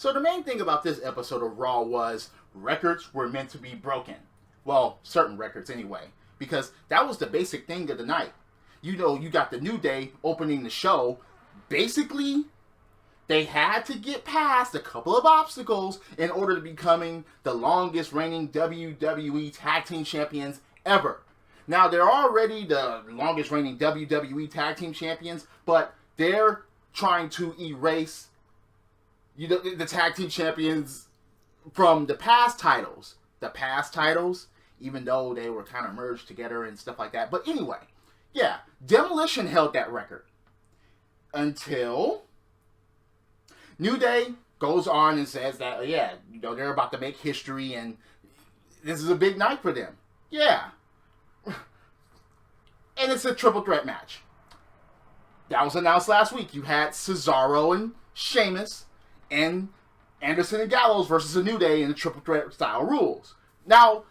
So the main thing about this episode of Raw was records were meant to be broken. Well, certain records anyway. Because that was the basic thing of the night. You know, you got the New Day opening the show. Basically, they had to get past a couple of obstacles in order to becoming the longest reigning WWE Tag Team Champions ever. Now, they're already the longest reigning WWE Tag Team Champions, but they're trying to erase the Tag Team Champions from the past titles. The past titles, even though they were kind of merged together and stuff like that. But anyway, yeah, Demolition held that record. Until New Day goes on and says that, yeah, they're about to make history and this is a big night for them. Yeah. And it's a triple threat match. That was announced last week. You had Cesaro and Sheamus and Anderson and Gallows versus the New Day in the triple threat style rules. Now,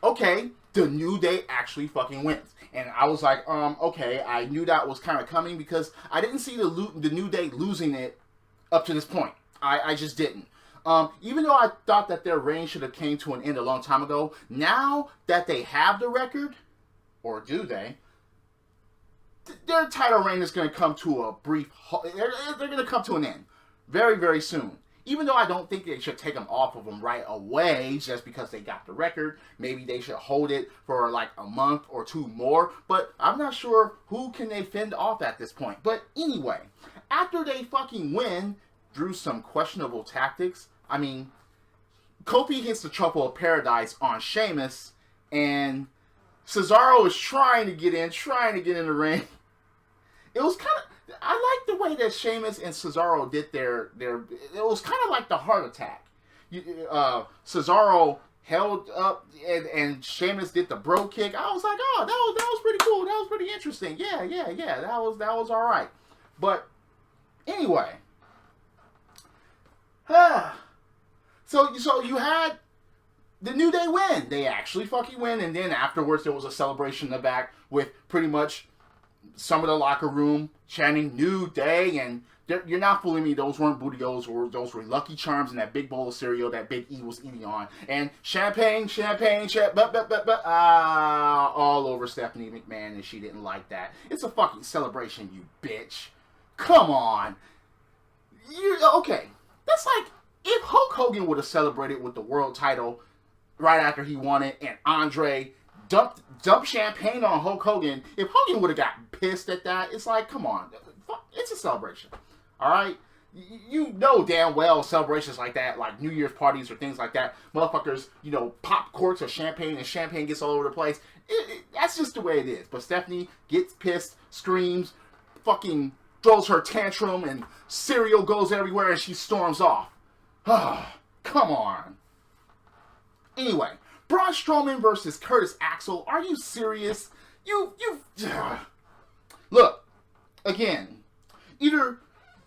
okay, the New Day actually fucking wins. And I was like, okay, I knew that was kind of coming because I didn't see the New Day losing it up to this point. I just didn't. Even though I thought that their reign should have came to an end a long time ago, now that they have the record, or do they, their title reign is going to come to a brief... They're going to come to an end very, very soon. Even though I don't think they should take them off of them right away just because they got the record. Maybe they should hold it for like a month or two more. But I'm not sure who can they fend off at this point. But anyway, after they fucking win through some questionable tactics, I mean, Kofi hits the Truffle of Paradise on Sheamus, and Cesaro is trying to get in the ring. It was kind of... I like the way that Sheamus and Cesaro did their it was kind of like the heart attack. Cesaro held up and Sheamus did the bro kick. I was like, oh, that was pretty cool. That was pretty interesting. Yeah. That was all right. But anyway, so you had the New Day win. They actually fucking win, and then afterwards there was a celebration in the back with pretty much some of the locker room chanting New Day, and you're not fooling me, those weren't booty-os, or those were Lucky Charms and that big bowl of cereal that Big E was eating on, and champagne, all over Stephanie McMahon, and she didn't like that. It's a fucking celebration, you bitch. Come on. Okay, that's like, if Hulk Hogan would have celebrated with the world title right after he won it, and Andre dump champagne on Hulk Hogan. If Hogan would have gotten pissed at that, it's like, come on. It's a celebration. Alright? You know damn well celebrations like that, like New Year's parties or things like that, motherfuckers, pop corks of champagne and champagne gets all over the place. That's just the way it is. But Stephanie gets pissed, screams, fucking throws her tantrum, and cereal goes everywhere and she storms off. Come on. Anyway, Braun Strowman versus Curtis Axel. Are you serious? Look, again, either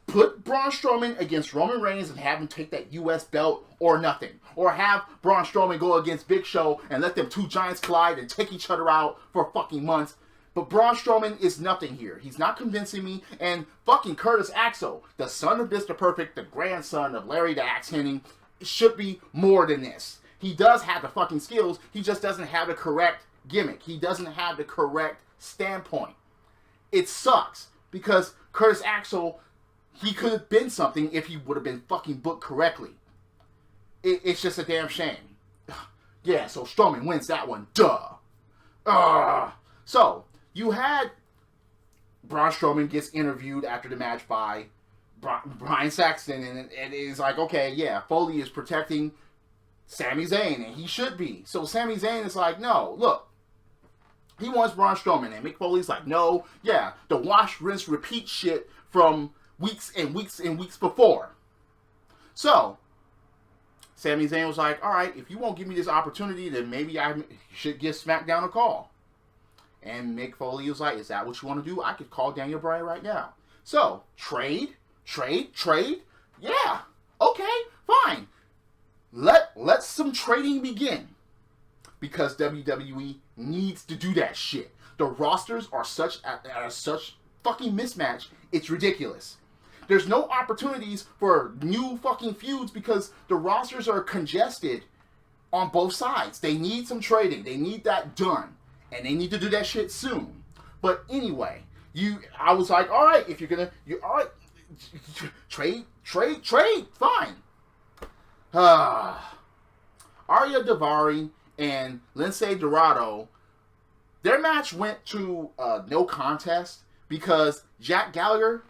put Braun Strowman against Roman Reigns and have him take that U.S. belt or nothing. Or have Braun Strowman go against Big Show and let them two giants collide and take each other out for fucking months. But Braun Strowman is nothing here. He's not convincing me. And fucking Curtis Axel, the son of Mr. Perfect, the grandson of Larry the Axe Hennig, should be more than this. He does have the fucking skills. He just doesn't have the correct gimmick. He doesn't have the correct standpoint. It sucks because Curtis Axel, he could have been something if he would have been fucking booked correctly. It's just a damn shame. Yeah, so Strowman wins that one. Duh. So, you had Braun Strowman gets interviewed after the match by Brian Saxton, and it is like, okay, yeah, Foley is protecting Sami Zayn, and he should be. So Sami Zayn is like, no, look, he wants Braun Strowman, and Mick Foley's like, no, yeah, the wash, rinse, repeat shit from weeks and weeks and weeks before. So, Sami Zayn was like, alright, if you won't give me this opportunity, then maybe I should give SmackDown a call. And Mick Foley was like, is that what you want to do? I could call Daniel Bryan right now. So, trade? Yeah, okay, fine. Let some trading begin. Because WWE needs to do that shit. The rosters are such fucking mismatch, it's ridiculous. There's no opportunities for new fucking feuds because the rosters are congested on both sides. They need some trading. They need that done. And they need to do that shit soon. But anyway, I was like, all right, if you're gonna, all right, trade, fine. Arya Daivari and Lindsay Dorado, their match went to no contest because Jack Gallagher,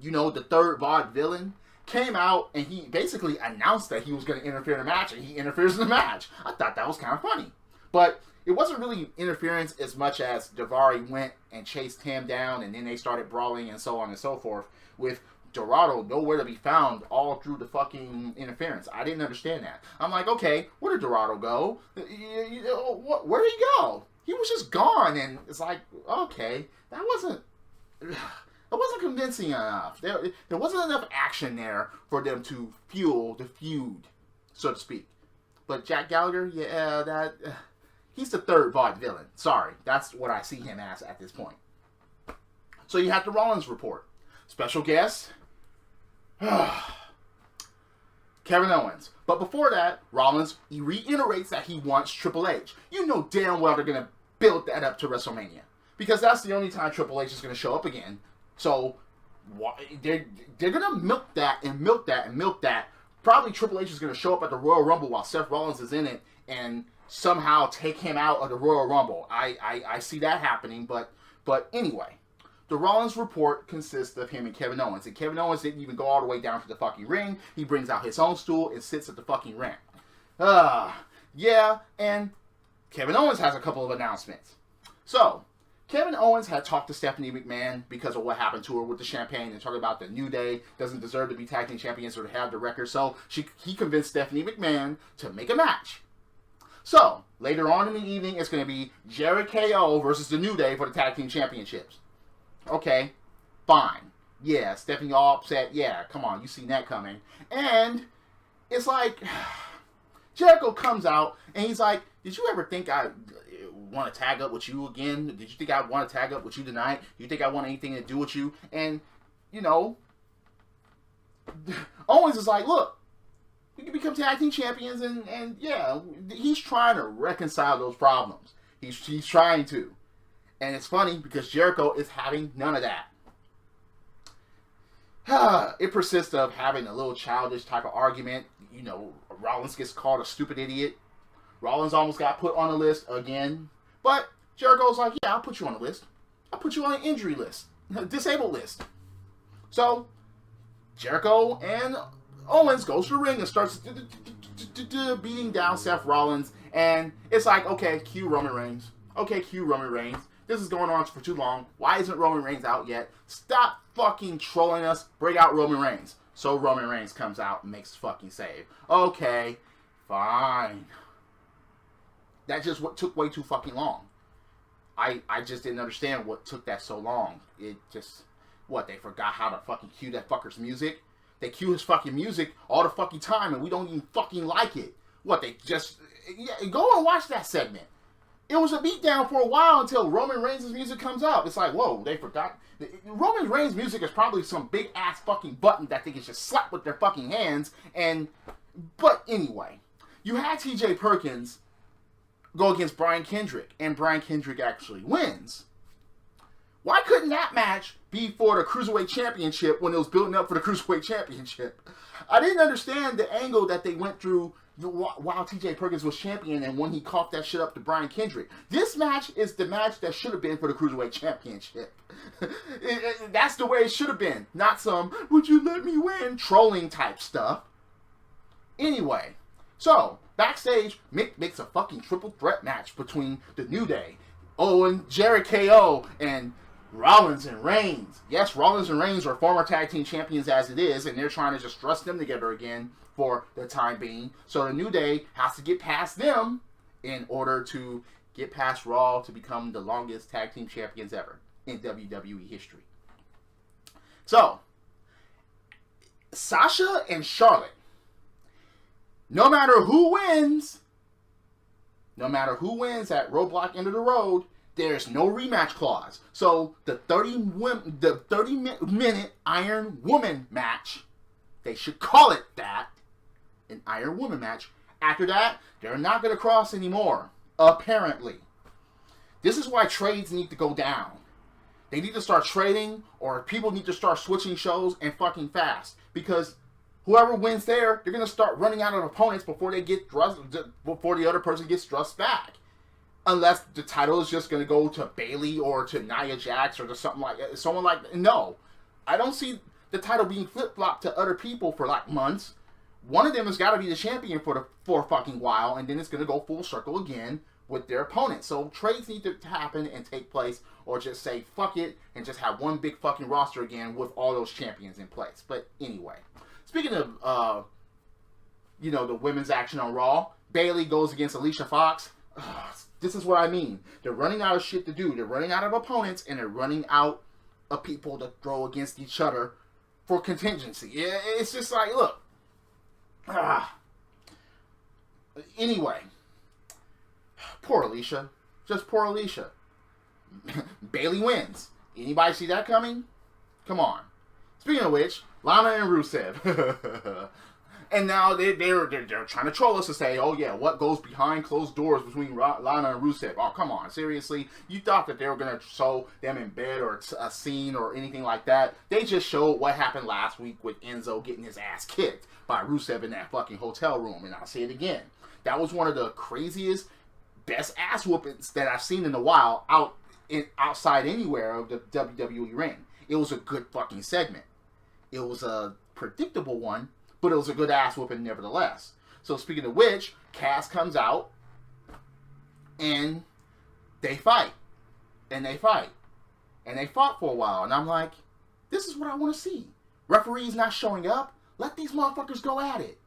the third VOD villain, came out and he basically announced that he was going to interfere in the match, and he interferes in the match. I thought that was kind of funny. But it wasn't really interference as much as Daivari went and chased him down, and then they started brawling and so on and so forth, with Dorado nowhere to be found all through the fucking interference. I didn't understand that. I'm like, okay, where did Dorado go? Where did he go? He was just gone, and it's like, okay, that wasn't convincing enough. There wasn't enough action there for them to fuel the feud, so to speak. But Jack Gallagher, yeah, he's the third VOD villain. Sorry, that's what I see him as at this point. So you have the Rollins report. Special guest, Kevin Owens. But before that, Rollins, he reiterates that he wants Triple H. You know damn well they're going to build that up to WrestleMania, because that's the only time Triple H is going to show up again. So they're going to milk that and milk that and milk that. Probably Triple H is going to show up at the Royal Rumble while Seth Rollins is in it and somehow take him out of the Royal Rumble. I see that happening, but anyway. The Rollins report consists of him and Kevin Owens. And Kevin Owens didn't even go all the way down to the fucking ring. He brings out his own stool and sits at the fucking ring. Yeah, and Kevin Owens has a couple of announcements. So, Kevin Owens had talked to Stephanie McMahon because of what happened to her with the champagne and talking about the New Day doesn't deserve to be tag team champions or to have the record. So, he convinced Stephanie McMahon to make a match. So, later on in the evening, it's going to be Jericho versus the New Day for the tag team championships. Okay, fine. Yeah, Stephanie all upset. Yeah, come on, you seen that coming. And it's like, Jericho comes out and he's like, did you ever think I want to tag up with you again? Did you think I want to tag up with you tonight? Do you think I want anything to do with you? And, Owens is like, look, we can become tag team champions, and yeah, he's trying to reconcile those problems. He's trying to. And it's funny because Jericho is having none of that. It persists of having a little childish type of argument. Rollins gets called a stupid idiot. Rollins almost got put on the list again. But Jericho's like, yeah, I'll put you on the list. I'll put you on an injury list. Disabled list. So, Jericho and Owens goes to the ring and starts beating down Seth Rollins. And it's like, okay, cue Roman Reigns. Okay, cue Roman Reigns. This is going on for too long. Why isn't Roman Reigns out yet? Stop fucking trolling us. Bring out Roman Reigns. So Roman Reigns comes out and makes fucking save. Okay, fine. That just took way too fucking long. I just didn't understand what took that so long. It just, they forgot how to fucking cue that fucker's music? They cue his fucking music all the fucking time and we don't even fucking like it. They just, go and watch that segment. It was a beatdown for a while until Roman Reigns' music comes up. It's like, whoa, they forgot. Roman Reigns' music is probably some big ass fucking button that they can just slap with their fucking hands. But anyway, you had TJ Perkins go against Brian Kendrick, and Brian Kendrick actually wins. Why couldn't that match be for the Cruiserweight Championship when it was building up for the Cruiserweight Championship? I didn't understand the angle that they went through while TJ Perkins was champion and when he coughed that shit up to Brian Kendrick. This match is the match that should have been for the Cruiserweight Championship. That's the way it should have been. Not some, would you let me win, trolling type stuff. Anyway, so, backstage, Mick makes a fucking triple threat match between the New Day, Owen, Jericho, and Rollins and Reigns. Yes, Rollins and Reigns are former tag team champions as it is, and they're trying to just thrust them together again for the time being. So the New Day has to get past them in order to get past Raw to become the longest tag team champions ever in WWE history. So, Sasha and Charlotte, no matter who wins at Roadblock End of the Road, there's no rematch clause. So the 30-minute Iron Woman match, they should call it that, an Iron Woman match. After that, they're not going to cross anymore, apparently. This is why trades need to go down. They need to start trading, or people need to start switching shows and fucking fast. Because whoever wins there, they're going to start running out of opponents before they get before the other person gets thrust back. Unless the title is just going to go to Bayley or to Nia Jax or to something like that. Someone like that. No. I don't see the title being flip-flopped to other people for like months. One of them has got to be the champion for a fucking while, and then it's going to go full circle again with their opponent. So trades need to happen and take place, or just say fuck it and just have one big fucking roster again with all those champions in place. But anyway, speaking of the women's action on Raw, Bayley goes against Alicia Fox. This is what I mean. They're running out of shit to do. They're running out of opponents, and they're running out of people to throw against each other for contingency. It's just like, look. Anyway, poor Alicia. Just poor Alicia. Bayley wins. Anybody see that coming? Come on. Speaking of which, Lana and Rusev. And now they're trying to troll us to say, oh yeah, what goes behind closed doors between Lana and Rusev? Oh, come on. Seriously? You thought that they were going to show them in bed or a scene or anything like that? They just showed what happened last week with Enzo getting his ass kicked by Rusev in that fucking hotel room. And I'll say it again. That was one of the craziest, best ass whoopings that I've seen in a while outside anywhere of the WWE ring. It was a good fucking segment. It was a predictable one, but it was a good ass whooping nevertheless. So speaking of which, Cass comes out and they fight. And they fight. And they fought for a while. And I'm like, this is what I want to see. Referees not showing up. Let these motherfuckers go at it.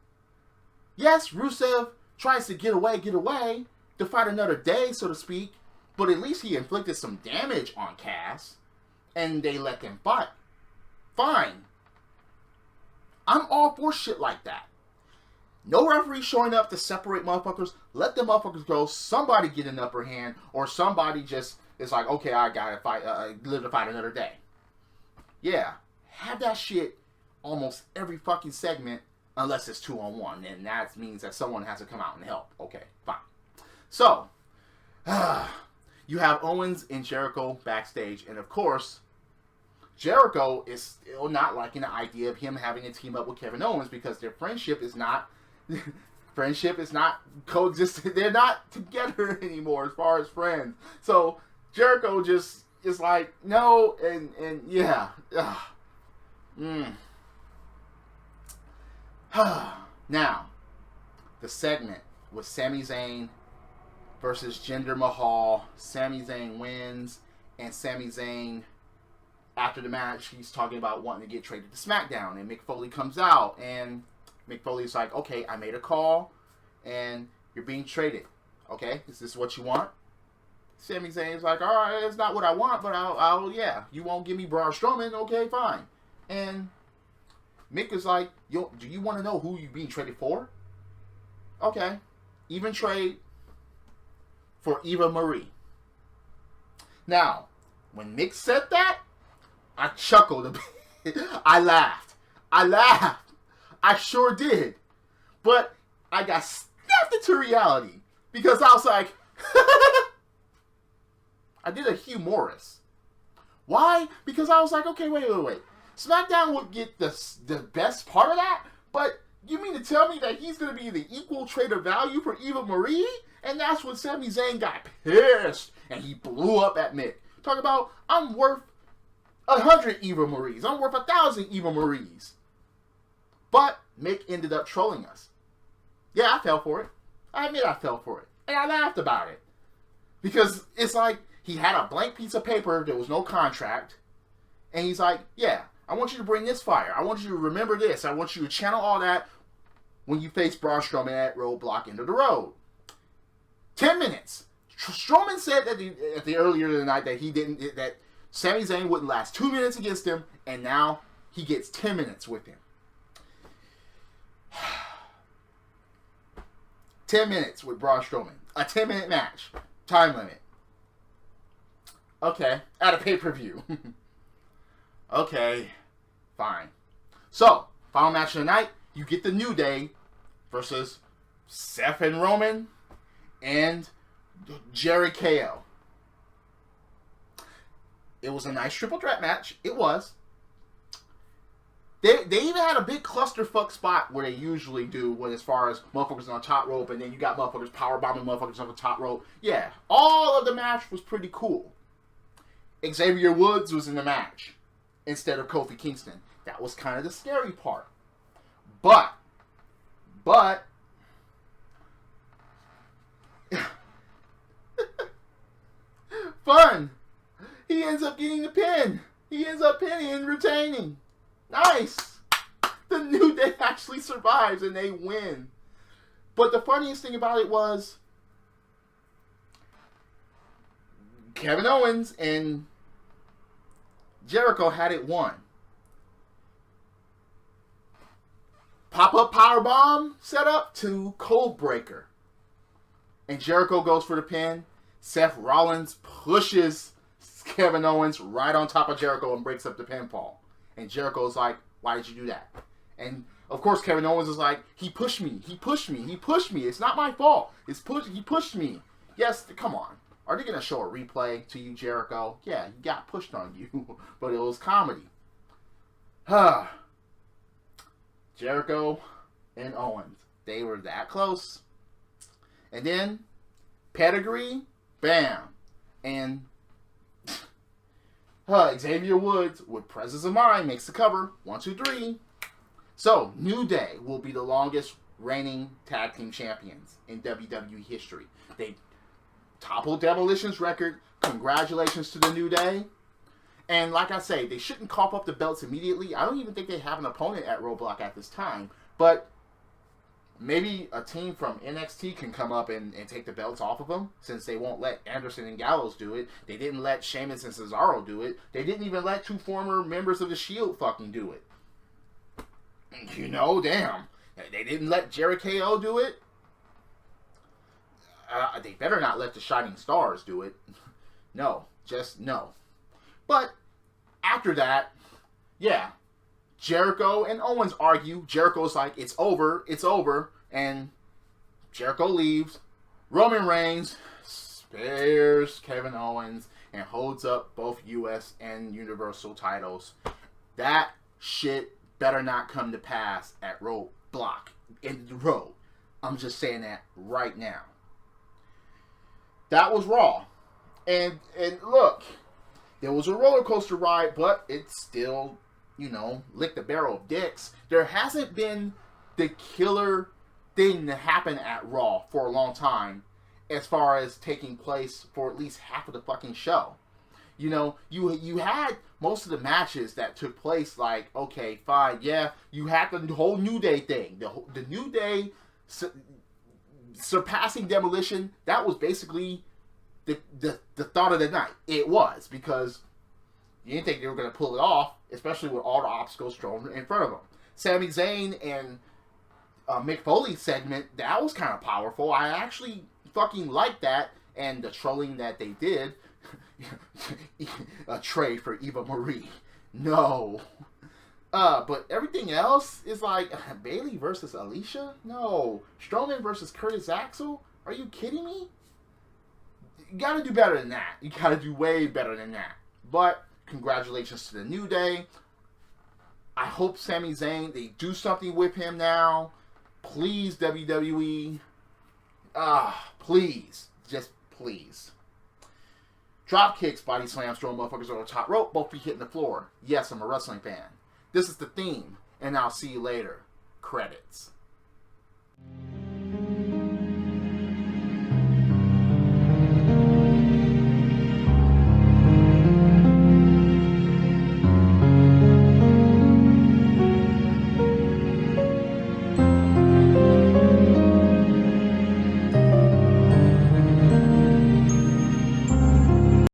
Yes, Rusev tries to get away to fight another day, so to speak. But at least he inflicted some damage on Cass. And they let them fight. Fine. I'm all for shit like that. No referee showing up to separate motherfuckers. Let the motherfuckers go. Somebody get an upper hand, or somebody just is like, okay, I gotta fight, live to fight another day. Yeah, have that shit almost every fucking segment, unless it's 2-on-1, and that means that someone has to come out and help. Okay, fine. So, you have Owens and Jericho backstage, and of course, Jericho is still not liking the idea of him having to team up with Kevin Owens because their friendship is not coexisting. They're not together anymore as far as friends. So Jericho just is like, no, and yeah. Now, the segment with Sami Zayn versus Jinder Mahal. Sami Zayn wins, and Sami Zayn, after the match, he's talking about wanting to get traded to SmackDown, and Mick Foley comes out, and Mick Foley's like, okay, I made a call, and you're being traded. Okay, is this what you want? Sami Zayn's like, all right, it's not what I want, but I'll yeah, you won't give me Braun Strowman, okay, fine. And Mick is like, do you want to know who you're being traded for? Okay, even trade for Eva Marie. Now, when Mick said that, I chuckled a bit. I laughed. I sure did. But I got snapped into reality. Because I was like, I did a Hugh Morris. Why? Because I was like, okay, wait. SmackDown would get the best part of that? But you mean to tell me that he's going to be the equal trade of value for Eva Marie? And that's when Sami Zayn got pissed. And he blew up at Mick. Talk about, I'm worth 100 Eva Maries. I'm worth 1,000 Eva Maries. But Mick ended up trolling us. Yeah, I fell for it. I admit I fell for it. And I laughed about it. Because it's like he had a blank piece of paper. There was no contract. And he's like, yeah, I want you to bring this fire. I want you to remember this. I want you to channel all that when you face Braun Strowman at Roadblock End of the Road. 10 minutes. Strowman said at the earlier in the night that Sami Zayn wouldn't last 2 minutes against him, and now he gets 10 minutes with him. 10 minutes with Braun Strowman. A 10-minute match. Time limit. Okay, at a pay-per-view. Okay, fine. So, final match of the night, you get the New Day versus Seth and Roman and Jericho. It was a nice triple threat match. It was. They even had a big clusterfuck spot where they usually do, when as far as motherfuckers on the top rope, and then you got motherfuckers powerbombing motherfuckers on the top rope. Yeah, all of the match was pretty cool. Xavier Woods was in the match instead of Kofi Kingston. That was kind of the scary part. But fun. He ends up getting the pin. He ends up pinning and retaining. Nice. The New Day actually survives and they win. But the funniest thing about it was Kevin Owens and Jericho had it won. Pop-up powerbomb set up to Code Breaker. And Jericho goes for the pin. Seth Rollins pushes Kevin Owens right on top of Jericho and breaks up the pinfall. And Jericho's like, why did you do that? And of course Kevin Owens is like, he pushed me. He pushed me. He pushed me. It's not my fault. He pushed me. Yes, come on. Are they going to show a replay to you, Jericho? Yeah, he got pushed on you. But it was comedy. Jericho and Owens. They were that close. And then, pedigree, bam. And Xavier Woods, with presence of mind, makes the cover. 1, 2, 3. So, New Day will be the longest reigning tag team champions in WWE history. They toppled Demolition's record. Congratulations to the New Day. And like I say, they shouldn't cough up the belts immediately. I don't even think they have an opponent at Roadblock at this time. But maybe a team from NXT can come up and take the belts off of them, since they won't let Anderson and Gallows do it. They didn't let Sheamus and Cesaro do it. They didn't even let 2 former members of the Shield fucking do it. You know, damn. They didn't let Jericho do it. They better not let the Shining Stars do it. No, just no. But after that, yeah, Jericho and Owens argue. Jericho's like, it's over, and Jericho leaves. Roman Reigns spares Kevin Owens and holds up both U.S. and Universal titles. That shit better not come to pass at Roadblock in the road. I'm just saying that right now. That was Raw. And look, there was a roller coaster ride, but it's still, lick the barrel of dicks. There hasn't been the killer thing that happened at Raw for a long time, as far as taking place for at least half of the fucking show. You had most of the matches that took place, like, okay, fine, yeah, you had the whole New Day thing. The New Day surpassing Demolition, that was basically the thought of the night. It was, because you didn't think they were going to pull it off, especially with all the obstacles thrown in front of them. Sami Zayn and Mick Foley's segment, that was kind of powerful. I actually fucking liked that, and the trolling that they did. A trade for Eva Marie. No. But everything else is like, Bayley versus Alicia? No. Strowman versus Curtis Axel? Are you kidding me? You gotta do better than that. You gotta do way better than that. But congratulations to the New Day. I hope Sami Zayn, they do something with him now. Please, WWE. Please. Just please. Drop kicks, body slams, throwing motherfuckers over the top rope, both feet hitting the floor. Yes, I'm a wrestling fan. This is the theme, and I'll see you later. Credits.